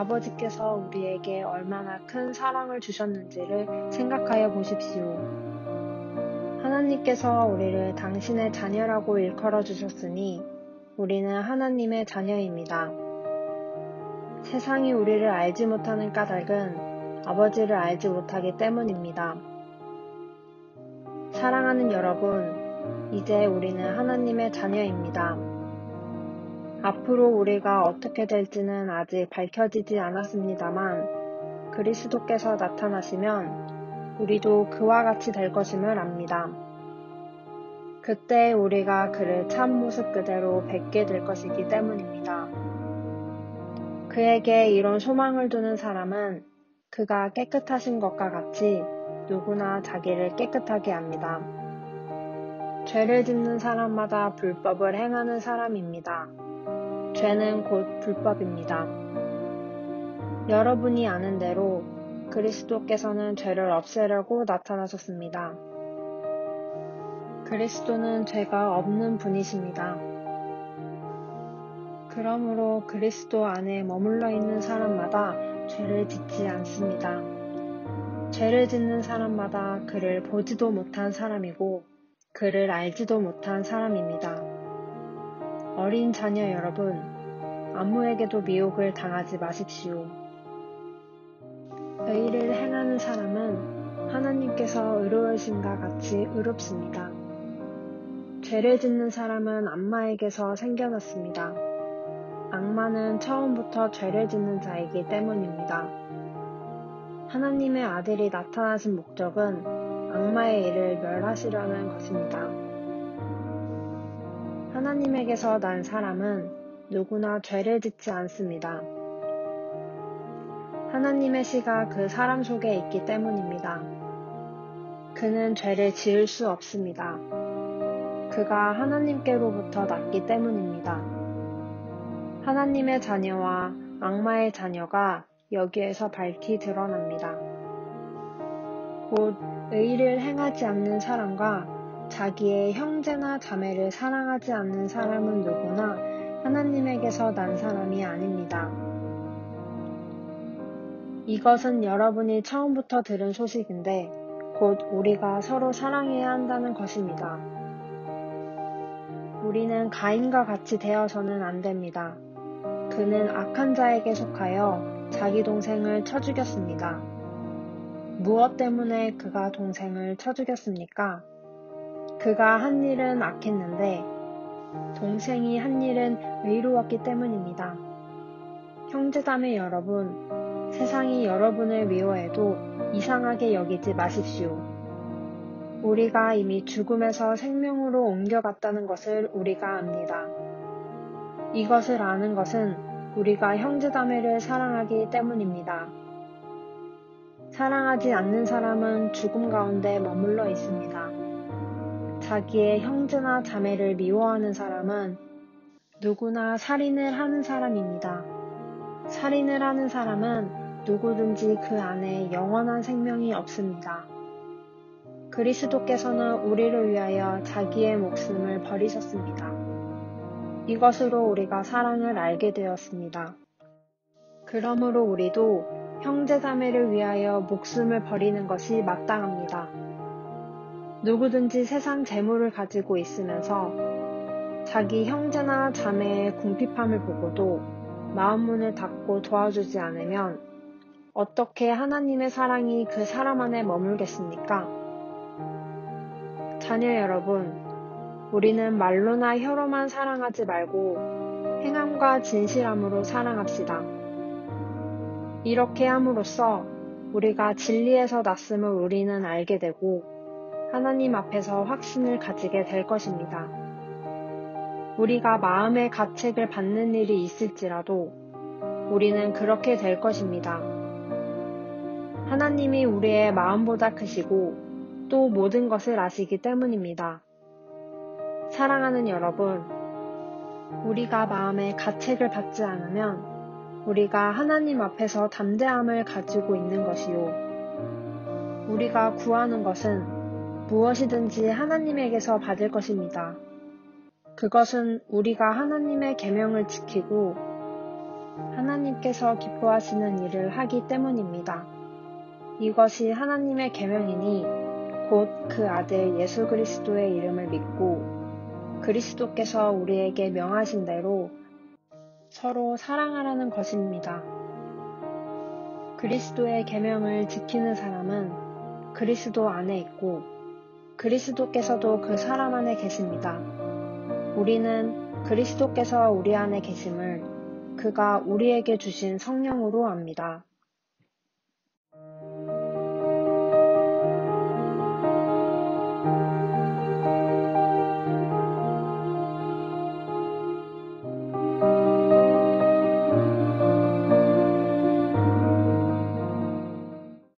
아버지께서 우리에게 얼마나 큰 사랑을 주셨는지를 생각하여 보십시오. 하나님께서 우리를 당신의 자녀라고 일컬어 주셨으니 우리는 하나님의 자녀입니다. 세상이 우리를 알지 못하는 까닭은 아버지를 알지 못하기 때문입니다. 사랑하는 여러분, 이제 우리는 하나님의 자녀입니다. 앞으로 우리가 어떻게 될지는 아직 밝혀지지 않았습니다만 그리스도께서 나타나시면 우리도 그와 같이 될 것임을 압니다. 그때 우리가 그를 참 모습 그대로 뵙게 될 것이기 때문입니다. 그에게 이런 소망을 두는 사람은 그가 깨끗하신 것과 같이 누구나 자기를 깨끗하게 합니다. 죄를 짓는 사람마다 불법을 행하는 사람입니다. 죄는 곧 불법입니다. 여러분이 아는 대로 그리스도께서는 죄를 없애려고 나타나셨습니다. 그리스도는 죄가 없는 분이십니다. 그러므로 그리스도 안에 머물러 있는 사람마다 죄를 짓지 않습니다. 죄를 짓는 사람마다 그를 보지도 못한 사람이고 그를 알지도 못한 사람입니다. 어린 자녀 여러분, 아무에게도 미혹을 당하지 마십시오. 의를 행하는 사람은 하나님께서 의로우신가 같이 의롭습니다. 죄를 짓는 사람은 악마에게서 생겨났습니다. 악마는 처음부터 죄를 짓는 자이기 때문입니다. 하나님의 아들이 나타나신 목적은 악마의 일을 멸하시려는 것입니다. 하나님에게서 난 사람은 누구나 죄를 짓지 않습니다. 하나님의 씨가 그 사람 속에 있기 때문입니다. 그는 죄를 지을 수 없습니다. 그가 하나님께로부터 났기 때문입니다. 하나님의 자녀와 악마의 자녀가 여기에서 밝히 드러납니다. 곧 의를 행하지 않는 사람과 자기의 형제나 자매를 사랑하지 않는 사람은 누구나 하나님에게서 난 사람이 아닙니다. 이것은 여러분이 처음부터 들은 소식인데 곧 우리가 서로 사랑해야 한다는 것입니다. 우리는 가인과 같이 되어서는 안 됩니다. 그는 악한 자에게 속하여 자기 동생을 쳐 죽였습니다. 무엇 때문에 그가 동생을 쳐 죽였습니까? 그가 한 일은 악했는데 동생이 한 일은 의로웠기 때문입니다. 형제자매 여러분, 세상이 여러분을 미워해도 이상하게 여기지 마십시오. 우리가 이미 죽음에서 생명으로 옮겨갔다는 것을 우리가 압니다. 이것을 아는 것은 우리가 형제자매를 사랑하기 때문입니다. 사랑하지 않는 사람은 죽음 가운데 머물러 있습니다. 자기의 형제나 자매를 미워하는 사람은 누구나 살인을 하는 사람입니다. 살인을 하는 사람은 누구든지 그 안에 영원한 생명이 없습니다. 그리스도께서는 우리를 위하여 자기의 목숨을 버리셨습니다. 이것으로 우리가 사랑을 알게 되었습니다. 그러므로 우리도 형제자매를 위하여 목숨을 버리는 것이 마땅합니다. 누구든지 세상 재물을 가지고 있으면서 자기 형제나 자매의 궁핍함을 보고도 마음문을 닫고 도와주지 않으면 어떻게 하나님의 사랑이 그 사람 안에 머물겠습니까? 자녀 여러분, 우리는 말로나 혀로만 사랑하지 말고 행함과 진실함으로 사랑합시다. 이렇게 함으로써 우리가 진리에서 났음을 우리는 알게 되고 하나님 앞에서 확신을 가지게 될 것입니다. 우리가 마음의 가책을 받는 일이 있을지라도 우리는 그렇게 될 것입니다. 하나님이 우리의 마음보다 크시고 또 모든 것을 아시기 때문입니다. 사랑하는 여러분, 우리가 마음의 가책을 받지 않으면 우리가 하나님 앞에서 담대함을 가지고 있는 것이요. 우리가 구하는 것은 무엇이든지 하나님에게서 받을 것입니다. 그것은 우리가 하나님의 계명을 지키고 하나님께서 기뻐하시는 일을 하기 때문입니다. 이것이 하나님의 계명이니 곧 그 아들 예수 그리스도의 이름을 믿고 그리스도께서 우리에게 명하신 대로 서로 사랑하라는 것입니다. 그리스도의 계명을 지키는 사람은 그리스도 안에 있고 그리스도께서도 그 사람 안에 계십니다. 우리는 그리스도께서 우리 안에 계심을 그가 우리에게 주신 성령으로 압니다.